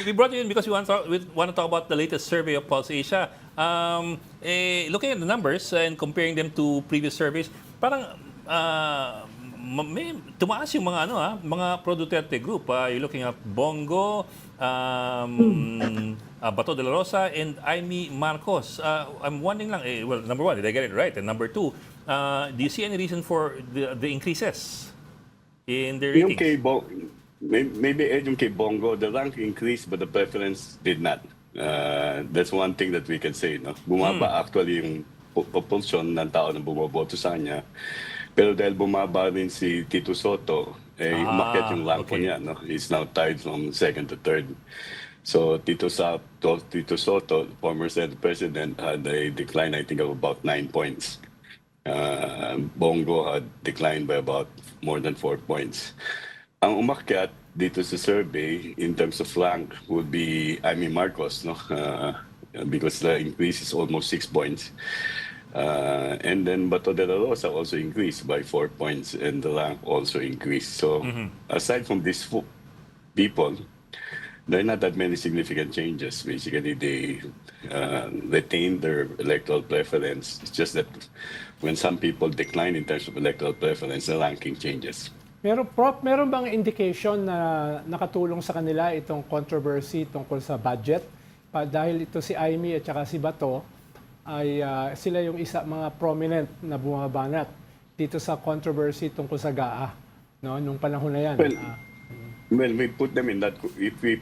we brought you in because we want to talk about the latest survey of Pulse Asia. Looking at the numbers and comparing them to previous surveys, parang tumaas yung mga mga pro-Duterte group. You're looking at Bongo, Bato de la Rosa, and Amy Marcos. I'm wondering lang, well, number one, did I get it right? And number two, do you see any reason for the increases in the Yung ratings? kay maybe yung kay Bongo, the rank increased but the preference did not. That's one thing that we can say. No? Bumaba actually yung propulsion ng tao na bumoboto sa kanya. Pero dahil bumaba rin si Tito Soto, umakyat yung rank niya. No? He's now tied from second to third. So Tito Soto, former Senate President, had a decline, I think, of about 9 points. Bongo had declined by about more than 4 points. Ang umakyat dito sa survey in terms of rank would be Amy Marcos, no? Because the increase is almost 6 points. And then Bato de la Rosa also increased by 4 points and the rank also increased. So aside from these people, there are not that many significant changes. Basically, they retain their electoral preference. It's just that when some people decline in terms of electoral preference, the ranking changes. Pero Prof, meron bang indication na nakatulong sa kanila itong controversy tungkol sa budget? Dahil ito si Amy at saka si Bato ay sila yung mga prominent na bumabanat dito sa controversy tungkol sa GAA, no, nung panahon na yan. Well, we put them in that. If we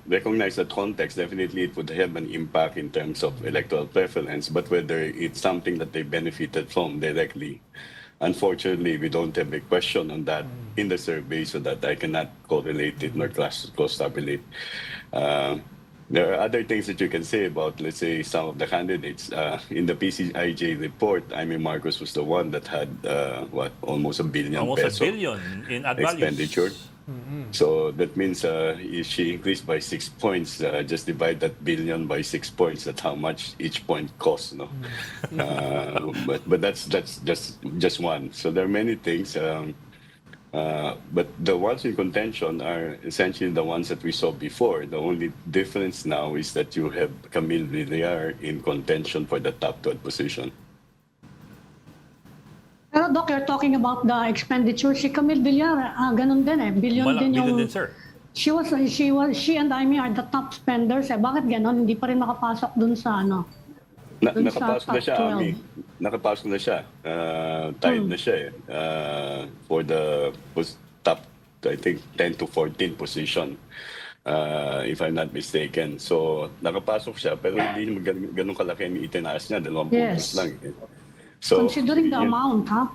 recognize that context, definitely it would have an impact in terms of electoral preference. But whether it's something that they benefited from directly, unfortunately, we don't have a question on that in the survey, so that I cannot correlate it nor cross-tabulate. There are other things that you can say about, let's say, some of the candidates. In the PCIJ report, Amy Marcos was the one that had, almost $1 billion Almost $1 billion in ad expenditure. values. So that means if she increased by 6 points, just divide that billion by 6 points. That's how much each point costs, no? But that's just one. So there are many things. But the ones in contention are essentially the ones that we saw before. The only difference now is that you have Camille Villar in contention for the top 12 position. Pero Doc, you're talking about the expenditure. Si Camille Villar, ganun din eh. Billion din yung... Billion din, sir. She and Amy are the top spenders eh. Bakit ganun? Hindi pa rin makapasok dun sa ano? Nakapasok na siya, 12. Ami. Nakapasok na siya. Tied na siya for the top, I think, 10 to 14 position. If I'm not mistaken. So, nakapasok siya, pero hindi ganun kalaki ang itinaas niya. 2 puntos lang. So, considering the amount, ha?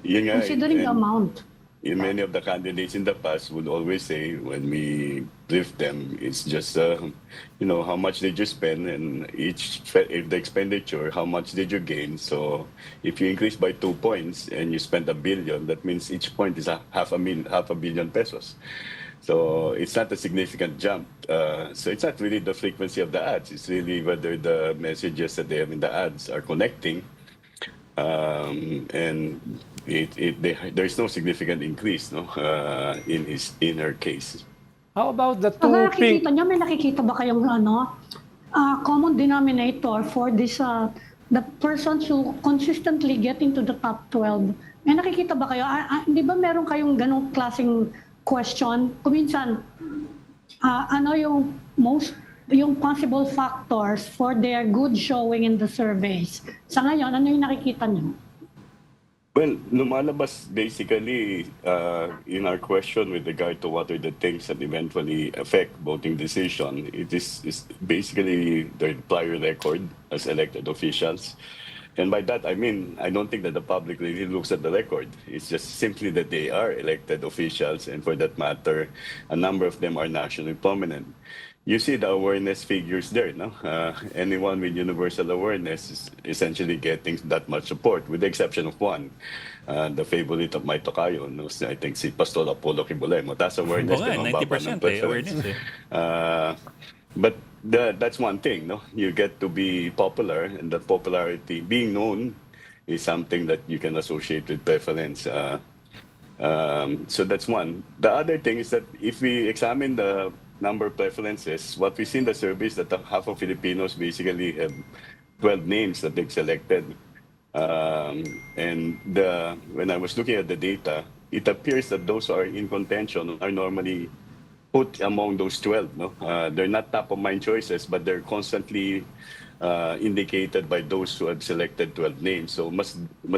Considering the amount. Many of the candidates in the past would always say, when we brief them, it's just, how much did you spend, and if the expenditure, how much did you gain? So if you increase by 2 points and you spend $1 billion, that means each point is half a billion pesos. So it's not a significant jump. So it's not really the frequency of the ads. It's really whether the messages that they have in the ads are connecting. And there's no significant increase, no, in her case. How about the two May nakikita ba kayong common denominator for this the persons who consistently get into the top 12? May nakikita ba kayo? Di ba meron kayong ganong klaseng question? Kuminsan, yung possible factors for their good showing in the surveys. Sa ngayon, ano yung nakikita niyo? Well, lumalabas basically in our question with regard to what are the things that eventually affect voting decision. It is basically their prior record as elected officials. And by that, I mean, I don't think that the public really looks at the record. It's just simply that they are elected officials, and for that matter, a number of them are nationally prominent. You see the awareness figures there, no? Anyone with universal awareness is essentially getting that much support, with the exception of one, the favorite of my tokayo, no? I think si Pastor Apollo Kibolemo. That's awareness. 90% awareness. But that's one thing, no? You get to be popular, and that popularity, being known, is something that you can associate with preference. So that's one. The other thing is that if we examine the number preferences, what we see in the survey is that half of Filipinos basically have 12 names that they've selected. And when I was looking at the data, it appears that those who are in contention are normally put among those 12. No? They're not top-of-mind choices, but they're constantly indicated by those who have selected 12 names. So mas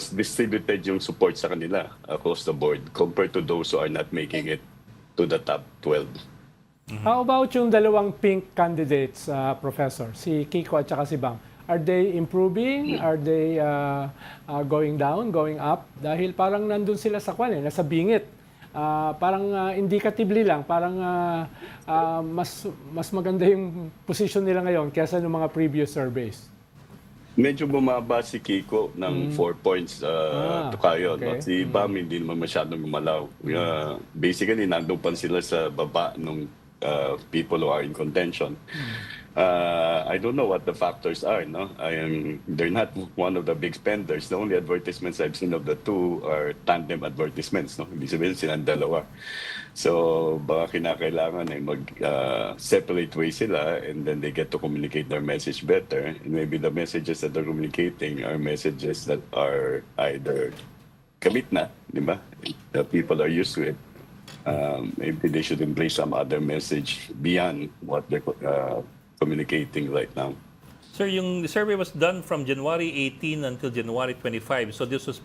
distributed yung support sa kanila across the board compared to those who are not making it to the top 12. How about yung dalawang pink candidates, Professor? Si Kiko at saka si Bang. Are they improving? Are they going down, going up? Dahil parang nandun sila sa nasa bingit. Parang indicatively lang, parang mas maganda yung position nila ngayon kaysa ng mga previous surveys. Medyo bumaba si Kiko ng 4 points to kayo. okay. No? Si Bam hindi naman masyadong gumalaw. Basically, nandun pa sila sa baba ng people who are in contention. I don't know what the factors are. No, they're not one of the big spenders. The only advertisements I've seen of the two are tandem advertisements. No, ibig sabihin silang dalawa. So baka kinakailangan ay mag-separate way sila, and then they get to communicate their message better. And maybe the messages that they're communicating are messages that are either kamit na, di ba? The people are used to it. Maybe they should embrace some other message beyond what they're communicating right now. Sir, yung survey was done from January 18 until January 25. So this was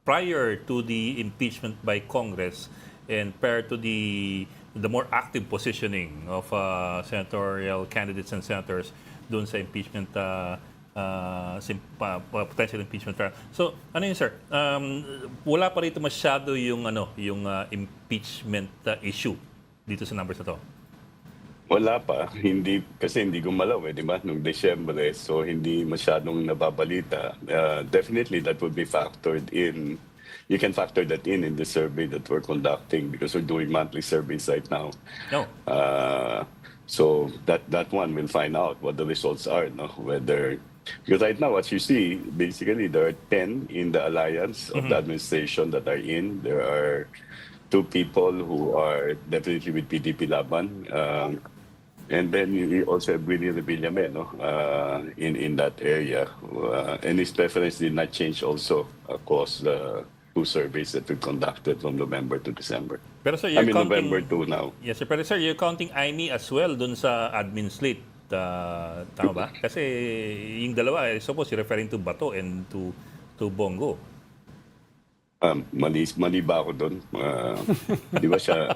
prior to the impeachment by Congress and prior to the more active positioning of senatorial candidates and senators doon sa impeachment potential impeachment trial. So, ano yun, sir? Wala pa rito masyado yung impeachment issue dito sa numbers na to. Wala pa, kasi hindi gumalaw di ba? Noong Desyembre, so hindi masyadong nababalita. Definitely that would be factored in. You can factor that in the survey that we're conducting because we're doing monthly surveys right now. No. So that one will find out what the results are, no? Whether because right now, as you see, basically there are 10 in the alliance of the administration that are in. There are 2 people who are definitely with PDP Laban. And then you also have Willie Revillame, no? In that area. And his preference did not change also across the 2 surveys that we conducted from November to December. Pero sir, you're counting November 2 now. Yes, sir. Pero sir, you're counting IME as well dun sa admin slate. Tama ba? Kasi yung dalawa, I suppose you're referring to Bato and to Bongo. Mali ba ako doon? Di ba siya?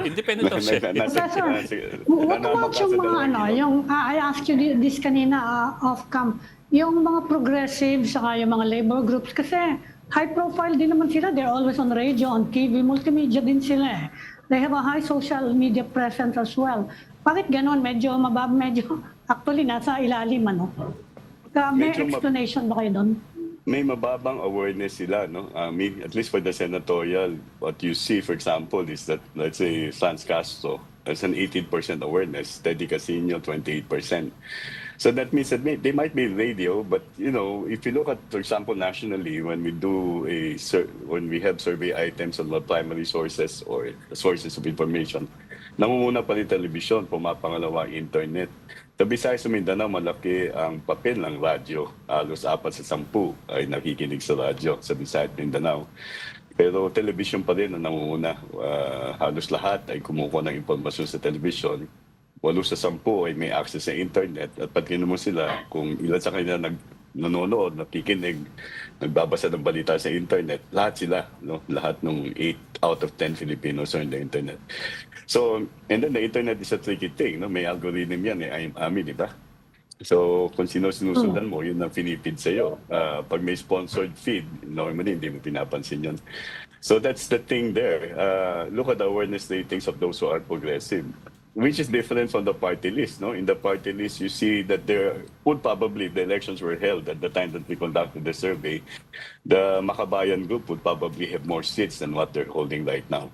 Independent of siya. Professor, what about yung mga I asked you this kanina off-cam, yung mga progressive saka yung mga labor groups kasi high profile din naman sila. They're always on radio, on TV, multimedia din sila eh. They have a high social media presence as well. Bakit ganon? Medyo actually nasa ilalim, ano? May explanation ba kayo doon? May mababang awareness sila, no? At least for the senatorial, what you see, for example, is that, let's say, Franz Castro has an 18% awareness, Teddy Casino, 28%. So that means that they might be radio, but if you look at, for example, nationally, when we have survey items on the primary sources or sources of information, nangunguna pa rin television, pumapangalawa internet. Sa Visayas, Mindanao, malaki ang papel ng radyo. Halos 4 sa 10 ay nakikinig sa radyo sa Visayas, Mindanao. Pero television pa rin ang nangunguna. Halos lahat ay kumukuha ng impormasyon sa television. 8 sa 10 ay may access sa internet. At pagkino mo sila, kung ilan sa kanila nanonood, nakikinig, nagbabasa ng balita sa internet, lahat sila, no? Lahat ng 8 out of 10 Filipinos are in the internet. So, and then the internet is a tricky thing, no? May algorithm yan, di ba? So, kung sinusundan mo, yun ang finipid sa'yo. Pag may sponsored feed, normally hindi mo pinapansin yun. So that's the thing there. Look at the awareness ratings of those who are progressive, which is different from the party list. No, in the party list, you see that there would probably, if the elections were held at the time that we conducted the survey, the Makabayan group would probably have more seats than what they're holding right now.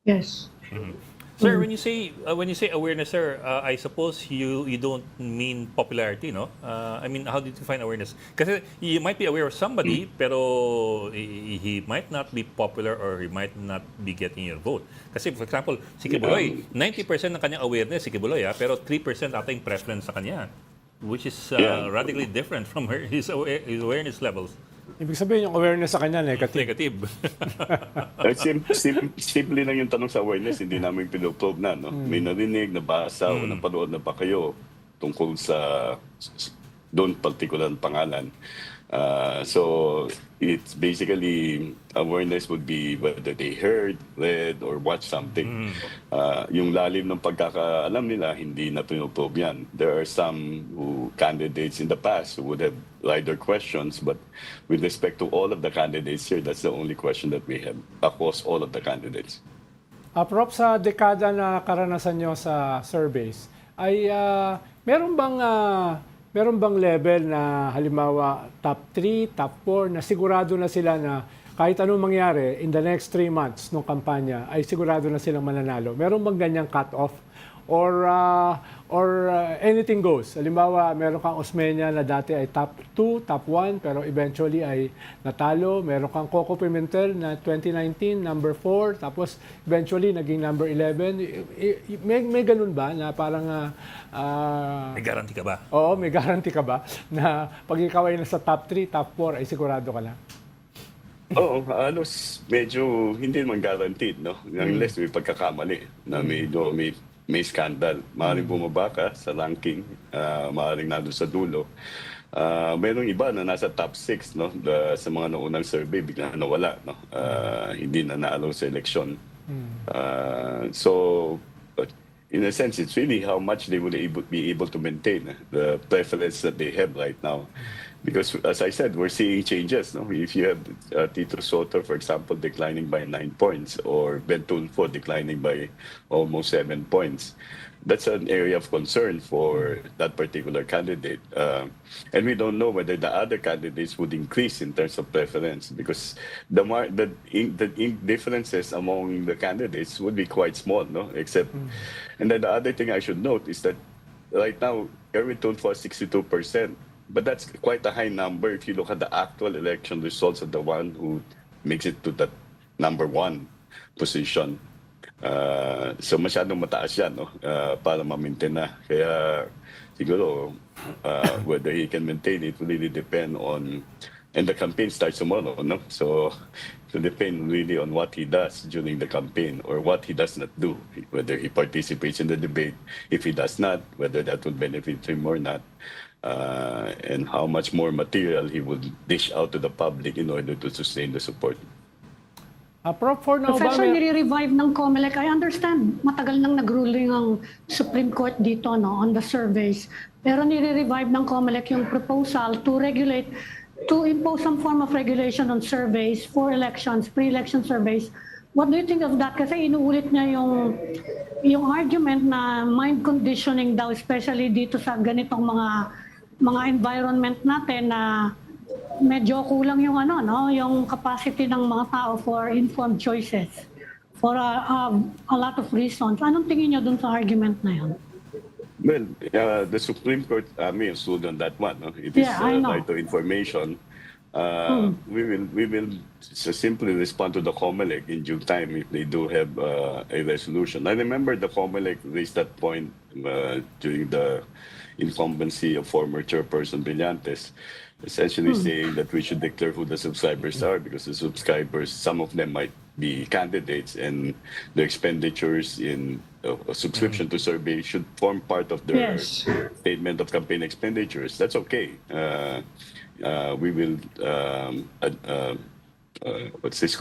Yes. Mm-hmm. Sir, when you say awareness, sir, I suppose you don't mean popularity, no? I mean, how did you define awareness? Kasi you might be aware of somebody, pero he might not be popular or he might not be getting your vote. Kasi for example, si Kibuloy, 90% ng kanyang awareness si Kibuloy, pero 3% ata yung preference sa kanya, which is radically different from his awareness levels. Ibig sabihin yung awareness sa kanya negative. Negative. Simple lang yung tanong sa awareness, hindi namin pinoprobe na. No? May narinig, nabasa o napanood na pa kayo tungkol sa doon particular pangalan. So it's basically awareness would be whether they heard, read, or watched something. Yung lalim ng pagkakaalam nila, hindi na pinoprobe yan. There are some candidates in the past who would have rider questions, but with respect to all of the candidates here, that's the only question that we have across all of the candidates. Prof, sa dekada na karanasan nyo sa surveys, ay meron bang level na halimbawa top 3, top 4 na sigurado na sila na kahit anong mangyari in the next 3 months ng kampanya ay sigurado na silang mananalo? Meron bang ganyang cut-off? Or anything goes. Halimbawa, meron kang Osmeña na dati ay top 2, top 1, pero eventually ay natalo. Meron kang Coco Pimentel na 2019, number 4, tapos eventually naging number 11. May ganun ba na parang... May guarantee ka ba? Oo, may guarantee ka ba na pag ikaw ay nasa top 3, top 4 ay sigurado ka na? Oo, medyo hindi naman guaranteed, no? Unless may pagkakamali na may scandal. Maaaring bumaba ka sa ranking, maaaring nandun sa dulo. Merong iba na nasa top 6, no? Sa mga naunang survey, bigla nawala, no? Hindi na naalaw sa eleksyon. So, in a sense, it's really how much they will be able to maintain the preference that they have right now. Because, as I said, we're seeing changes. No? If you have Tito Soto, for example, declining by 9 points, or Ben Tulfo declining by almost 7 points, that's an area of concern for that particular candidate. And we don't know whether the other candidates would increase in terms of preference, because the differences among the candidates would be quite small, no? Except, and then the other thing I should note is that right now, Erwin Tulfo has 62%. But that's quite a high number if you look at the actual election results of the one who makes it to that number 1 position. So masyadong mataas yan, no? Para ma-maintain na. Kaya siguro whether he can maintain it will really depend on, and the campaign starts tomorrow, no? So it will depend really on what he does during the campaign or what he does not do, whether he participates in the debate. If he does not, whether that would benefit him or not. And how much more material he would dish out to the public in order to sustain the support. Prof, for now Professor, ba... nire-revive ng COMELEC. I understand, matagal nang nag-ruling ang Supreme Court dito, no, on the surveys. Pero nire-revive ng COMELEC yung proposal to regulate, to impose some form of regulation on surveys for elections, pre-election surveys. What do you think of that? Kasi inuulit niya yung argument na mind conditioning daw, especially dito sa ganitong mga environment natin na medyo kulang yung yung capacity ng mga tao for informed choices for a lot of reasons. Anong tingin niyo dun sa argument na yun? Well, the Supreme Court may have stood on that one. No? It is right to information. We will simply respond to the COMELEC in due time if they do have a resolution. I remember the COMELEC raised that point during the incumbency of former chairperson Brillantes, essentially saying that we should declare who the subscribers are, because the subscribers, some of them might be candidates, and the expenditures in a subscription to survey should form part of their statement of campaign expenditures. That's okay. We will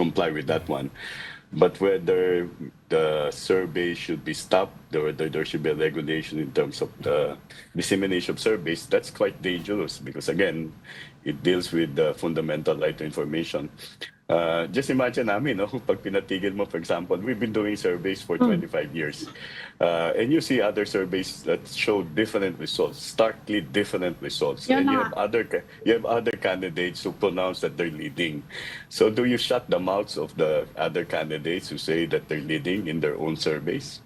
comply with that one. But whether the survey should be stopped, or whether there should be a regulation in terms of the dissemination of surveys, that's quite dangerous, because again, it deals with the fundamental right to information. Just imagine namin, no? Pag pinatigil mo, for example, we've been doing surveys for 25 years. And you see other surveys that show different results, starkly different results. And you have other candidates who pronounce that they're leading. So do you shut the mouths of the other candidates who say that they're leading in their own surveys?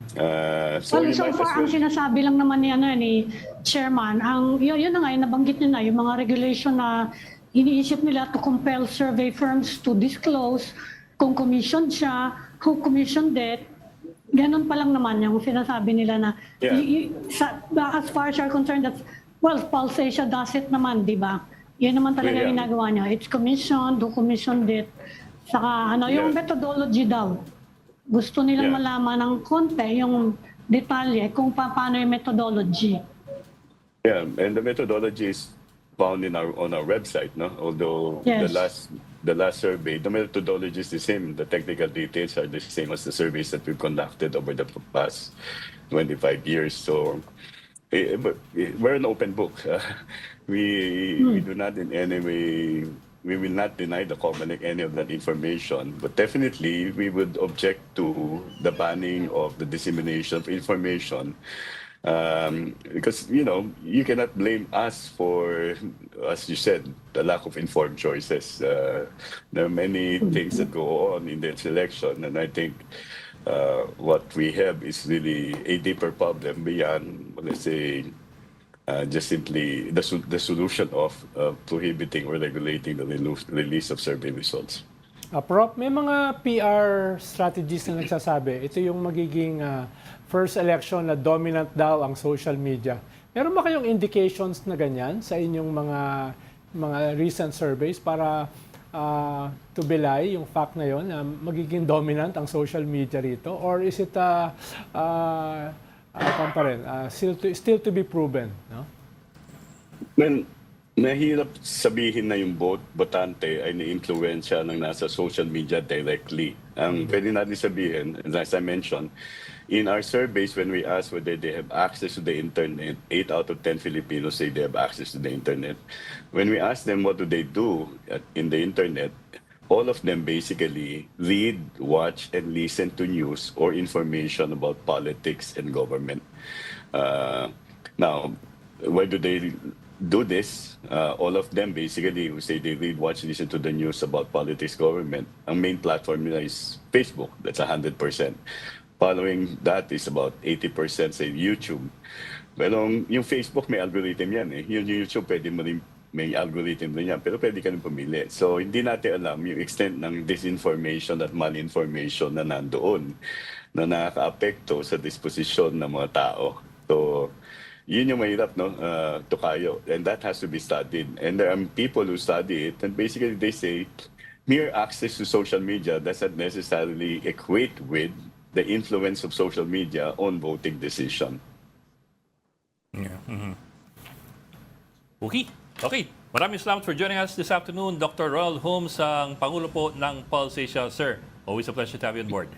So Well, you so might as far, ang well. sinasabi lang naman ni Chairman, yun na nga, yung nabanggit niyo na, yung mga regulation na iniisip nila to compel survey firms to disclose kung commissioned siya, who commissioned it. Ganun pa lang naman yung sinasabi nila na, Yeah. as far as you're concerned, that's, well, Pulse Asia does it naman, di ba? Yun naman talaga Yeah. yung ginagawa niya. It's commissioned, who commissioned it. Saka yung Yeah. methodology daw. Gusto nilang Yeah. malaman ng konti yung detalye kung paano yung methodology. Yeah, and the methodology is found on our website, no? Although Yes. the last survey, the methodology is the same. The technical details are the same as the surveys that we've conducted over the past 25 years. So but we're an open book. We do not in any way, we will not deny the company any of that information, but definitely we would object to the banning of the dissemination of information. Because, you cannot blame us for, as you said, the lack of informed choices. There are many things that go on in the election, and I think what we have is really a deeper problem beyond, let's say, just simply the solution of prohibiting or regulating the release of survey results. Prof, may mga PR strategies na nagsasabi, ito yung magiging first election na dominant daw ang social media. Meron ba kayong indications na ganyan sa inyong mga recent surveys para to belie yung fact na yon na magiging dominant ang social media rito? Or is it still to be proven? No? Mahirap sabihin na yung botante ay ni-influensya ng nasa social media directly. Ang pwede natin sabihin, as I mentioned, in our surveys when we ask whether they have access to the internet, 8 out of 10 Filipinos say they have access to the internet. When we ask them what do they do in the internet, all of them basically read, watch, and listen to news or information about politics and government. Now, why do they do this? All of them basically who say they read, watch, listen to the news about politics, government. Ang main platform nila is Facebook. That's 100%. Following that is about 80% say YouTube. Pero yung Facebook may algorithm yan eh. Yung YouTube pwede mo rin may algorithm din yan, pero pwede ka rin pumili. So hindi natin alam yung extent ng disinformation at malinformation na nandoon na nakaka-apekto sa disposisyon ng mga tao. So yun yung mahirap, no, Tokayo. And that has to be studied. And there are people who study it, and basically they say mere access to social media doesn't necessarily equate with the influence of social media on voting decision. Yeah. Okay. Maraming salamat for joining us this afternoon. Dr. Ronald Holmes, ang Pangulo po ng Pulse Asia. Sir, always a pleasure to have you on board.